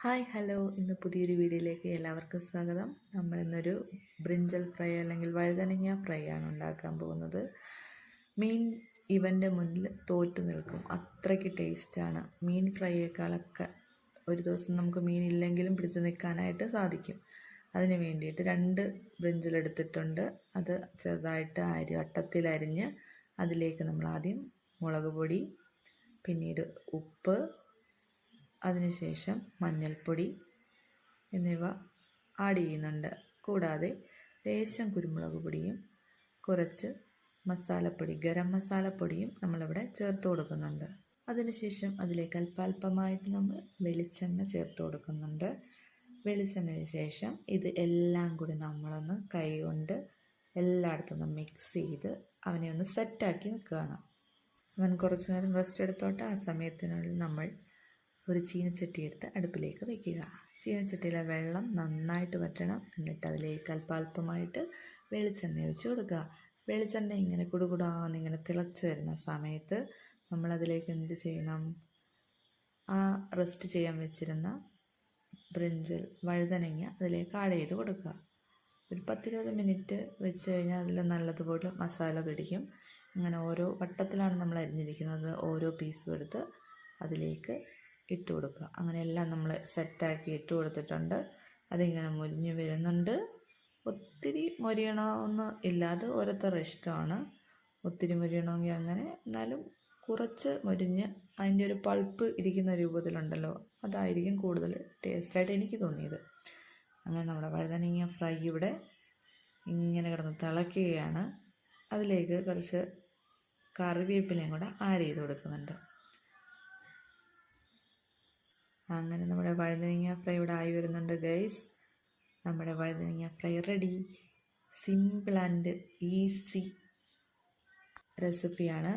Hi hello, ഇന്ന് പുതിയൊരു വീഡിയോയിലേക്ക് എല്ലാവർക്കും സ്വാഗതം. നമ്മളിന്നൊരു ബ്രിഞ്ചൽ ഫ്രൈ അല്ലെങ്കിൽ വഴുതനങ്ങ ഫ്രൈ ആണ് ഉണ്ടാക്കാൻ പോകുന്നത്. മീൻ ഇവൻ്റെ മുന്നിൽ തോറ്റു നിൽക്കും, അത്രയ്ക്ക് ടേസ്റ്റാണ്. മീൻ ഫ്രൈയേക്കാളൊക്കെ ഒരു ദിവസം നമുക്ക് മീൻ ഇല്ലെങ്കിലും പിടിച്ചു നിൽക്കാനായിട്ട് സാധിക്കും. അതിന് വേണ്ടിയിട്ട് 2 ബ്രിഞ്ചൽ എടുത്തിട്ടുണ്ട്. അത് ചെറുതായിട്ട് വട്ടത്തിലരിഞ്ഞ് അതിലേക്ക് നമ്മൾ ആദ്യം മുളക് പൊടി, പിന്നീട് ഉപ്പ്, അതിനുശേഷം മഞ്ഞൾപ്പൊടി എന്നിവ ആഡ് ചെയ്യുന്നുണ്ട്. കൂടാതെ ലേശം കുരുമുളക് പൊടിയും കുറച്ച് മസാലപ്പൊടി, ഗരം മസാലപ്പൊടിയും നമ്മളിവിടെ ചേർത്ത് കൊടുക്കുന്നുണ്ട്. അതിനുശേഷം അതിലേക്ക് അല്പാൽപമായിട്ട് നമ്മൾ വെളിച്ചെണ്ണ ചേർത്ത് കൊടുക്കുന്നുണ്ട്. വെളിച്ചെണ്ണയ്ക്ക് ശേഷം ഇത് എല്ലാം കൂടി നമ്മളൊന്ന് കൈ കൊണ്ട് എല്ലായിടത്തും ഒന്ന് മിക്സ് ചെയ്ത് അവനെ ഒന്ന് സെറ്റാക്കി നിൽക്കുകയാണ്. അവൻ കുറച്ച് നേരം റെസ്റ്റ് എടുത്തോട്ടെ. ആ സമയത്തിനുള്ളിൽ നമ്മൾ ഒരു ചീനച്ചട്ടി എടുത്ത് അടുപ്പിലേക്ക് വയ്ക്കുക. ചീനച്ചട്ടിയിലെ വെള്ളം നന്നായിട്ട് വറ്റണം. എന്നിട്ട് അതിലേക്ക് അല്പാൽപമായിട്ട് വെളിച്ചെണ്ണ ഒഴിച്ച് കൊടുക്കുക. വെളിച്ചെണ്ണ ഇങ്ങനെ കുടുകുടാന്നിങ്ങനെ തിളച്ച് വരുന്ന സമയത്ത് നമ്മളതിലേക്ക് എന്ത് ചെയ്യണം? ആ റെസ്റ്റ് ചെയ്യാൻ വെച്ചിരുന്ന ബ്രിഞ്ചൽ വഴുതനങ്ങ അതിലേക്ക് ആഡ് ചെയ്ത് കൊടുക്കുക. ഒരു 10-20 മിനിറ്റ് വെച്ച് കഴിഞ്ഞാൽ അതിൽ നല്ലതുപോലെ മസാല പിടിക്കും. അങ്ങനെ ഓരോ വട്ടത്തിലാണ് നമ്മൾ അരിഞ്ഞിരിക്കുന്നത്. ഓരോ പീസും എടുത്ത് അതിലേക്ക് ഇട്ട് കൊടുക്കുക. അങ്ങനെ എല്ലാം നമ്മൾ സെറ്റാക്കി ഇട്ട് കൊടുത്തിട്ടുണ്ട്. അതിങ്ങനെ മൊരിഞ്ഞ് വരുന്നുണ്ട്. ഒത്തിരി മൊരിയണമെന്ന് ഇല്ലാതെ ഓരോരുത്തരുടെ ഇഷ്ടമാണ്. ഒത്തിരി മൊരിയണമെങ്കിൽ അങ്ങനെ, എന്നാലും കുറച്ച് മൊരിഞ്ഞ് അതിൻ്റെ ഒരു പൾപ്പ് ഇരിക്കുന്ന രൂപത്തിലുണ്ടല്ലോ, അതായിരിക്കും കൂടുതൽ ടേസ്റ്റായിട്ട് എനിക്ക് തോന്നിയത്. അങ്ങനെ നമ്മുടെ വഴുതനങ്ങ ഫ്രൈ ഇവിടെ ഇങ്ങനെ കിടന്ന് തിളയ്ക്കുകയാണ്. അതിലേക്ക് കുറച്ച് കറിവേപ്പിലയും കൂടെ ആഡ് ചെയ്ത് കൊടുക്കുന്നുണ്ട്. അങ്ങനെ നമ്മുടെ വഴുതനങ്ങ ഫ്രൈ ഇവിടെ ആയി വരുന്നുണ്ട് ഗൈസ്. നമ്മുടെ വഴുതനങ്ങ fry ready. Simple and easy റെസിപ്പിയാണ്.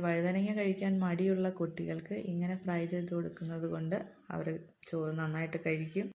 വഴുതനങ്ങ കഴിക്കാൻ മടിയുള്ള കുട്ടികൾക്ക് ഇങ്ങനെ ഫ്രൈ ചെയ്ത് കൊടുക്കുന്നത് കൊണ്ട് അവർ ചോറ് നന്നായിട്ട് കഴിക്കും.